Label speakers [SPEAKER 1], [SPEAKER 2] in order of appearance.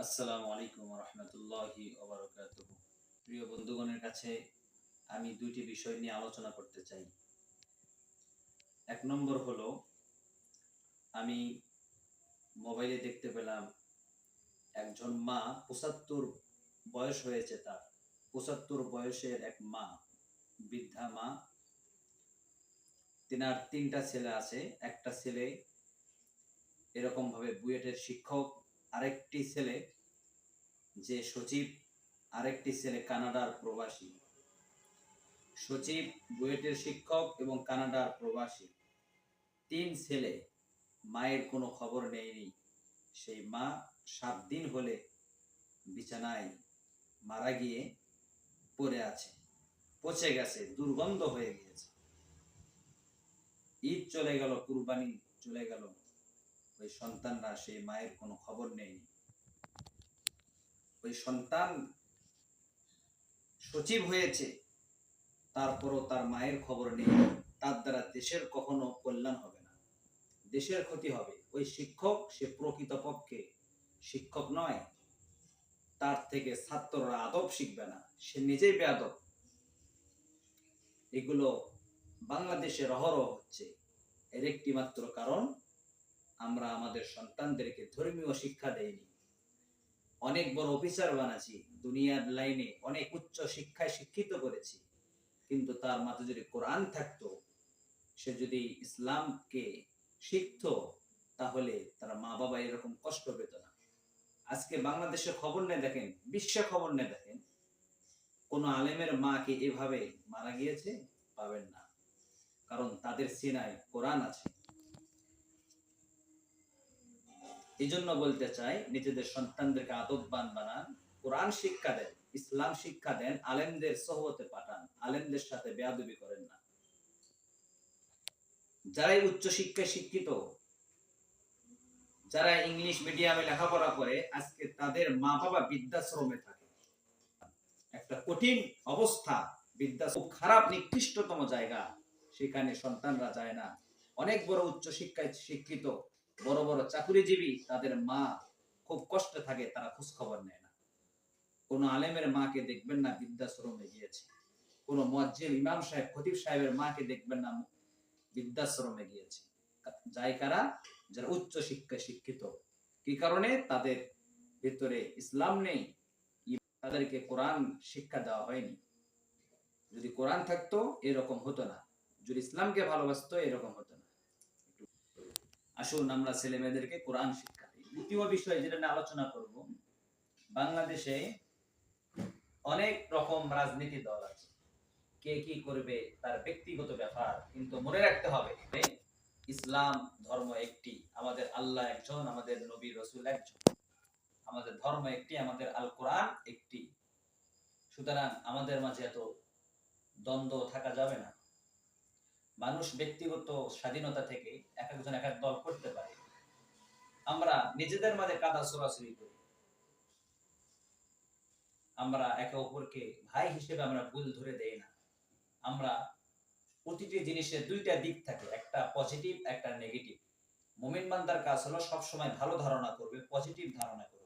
[SPEAKER 1] আসসালামু আলাইকুম রহমতুল্লাহি ওবারাকাতুহু। প্রিয় বন্ধুগণের কাছে আমি দুইটি বিষয় নিয়ে আলোচনা করতে চাই। এক নম্বর হলো, আমি মোবাইলে দেখতে পেলাম একজন মা ৭৫ বয়স হয়েছে, তার ৭৫ বয়সের এক মা, বৃদ্ধা মা। তিনার ৩টা ছেলে আছে। একটা ছেলে এরকম ভাবে বুয়েটের শিক্ষক, আরেকটি ছেলে যে সচিব, আরেকটি ছেলে কানাডার প্রবাসী। সচিব, বুয়েটের শিক্ষক এবং কানাডার প্রবাসী, ৩ ছেলে। মায়ের কোনো খবর নেয়নি। সেই মা ৭ দিন হলে বিছানায় মারা গিয়ে পড়ে আছে, পচে গেছে, দুর্গন্ধ হয়ে গিয়েছে। ঈদ চলে গেল, কুরবানি চলে গেল, ওই সন্তানরা সেই মায়ের কোনো খবর নেয়নি। ওই সন্তান সচিব হয়েছে, তারপরও তার মায়ের খবর নেই। তার দ্বারা দেশের কখনো কল্যাণ হবে না, দেশের ক্ষতি হবে। ওই শিক্ষক, সে প্রকৃতপক্ষে শিক্ষক নয়। তার থেকে ছাত্ররা আদব শিখবে না, সে নিজেই বেয়াদব। এগুলো বাংলাদেশের অহরহ হচ্ছে। এর একটি মাত্র কারণ, আমরা আমাদের সন্তানদেরকে ধর্মীয় শিক্ষা দেইনি। অনেক বড় অফিসার বানাচ্ছি, দুনিয়ার লাইনে অনেক উচ্চ শিক্ষায় শিক্ষিত করেছি, কিন্তু তার মাথায় যদি কোরআন থাকতো, সে যদি ইসলামকে শিখতো, তাহলে তার মা বাবা এরকম কষ্ট পেত না। আজকে বাংলাদেশের খবর নেই দেখেন, বিশ্বের খবর নেই দেখেন, কোন আলেমের মাকে এভাবে মারা গিয়েছে পাবেন না, কারণ তাদের সিনায় কোরআন আছে। এই জন্য বলতে চাই, নিজেদের সন্তানদেরকে আদববান বানান, কোরআন শিক্ষা দেন, ইসলাম শিক্ষা দেন, আলেমদের সোহবতে পাঠান, আলেমদের সাথে বেয়াদবি করেন না। যারাই উচ্চ শিক্ষায় শিক্ষিত, যারা ইংলিশ মিডিয়ামে লেখাপড়া করে, আজকে তাদের মা বাবা বৃদ্ধাশ্রমে থাকে। একটা কঠিন অবস্থা, বৃদ্ধাশ্রম খারাপ, নিকৃষ্টতম জায়গা, সেখানে সন্তানরা যায় না। অনেক বড় উচ্চ শিক্ষায় শিক্ষিত, বড় বড় চাকরিজীবী, তাদের মা খুব কষ্টে থাকে, তারা খোঁজ খবর নেয় না। কোন আলেমের মাকে দেখবেন না বৃদ্ধাশ্রমে গিয়েছে, কোন মুয়াজ্জিন, ইমাম সাহেব, খতিব সাহেবের মাকে দেখবেন না বৃদ্ধাশ্রমে গিয়েছে। যায় কারা? যারা উচ্চ শিক্ষায় শিক্ষিত। কি কারণে? তাদের ভিতরে ইসলাম নেই, তাদেরকে কোরআন শিক্ষা দেওয়া হয়নি। যদি কোরআন থাকতো এরকম হতো না, যদি ইসলামকে ভালোবাসতো এরকম হতো না। আসুন আমরা ছেলে মেয়েদেরকে কোরআন শিক্ষা দিই। দ্বিতীয় বিষয় যেটা নিয়ে আলোচনা করব, বাংলাদেশে অনেক রকম রাজনীতি দল আছে। কে কি করবে তার ব্যক্তিগত ব্যাপার, কিন্তু মনে রাখতে হবে ইসলাম ধর্ম একটি, আমাদের আল্লাহ একজন, আমাদের নবী রাসূল একজন, আমাদের ধর্ম একটি, আমাদের আল কোরআন একটি। সুতরাং আমাদের মাঝে এত দ্বন্দ্ব থাকা যাবে না। মানুষ ব্যক্তিগত স্বাধীনতা থেকে এক একজন এক এক দল করতে পারে। আমরা নিজেদের মাঝে কাদা ছোড়াছুড়ি করি, আমরা একে অপরকে ভাই হিসেবে আমরা ভুল ধরে দেই না। আমরা প্রতিটি জিনিসের দুইটা দিক থাকে, একটা পজিটিভ, একটা নেগেটিভ। মুমিন বান্দার কাজ হলো সবসময় ভালো ধারণা করবে, পজিটিভ ধারণা করবে।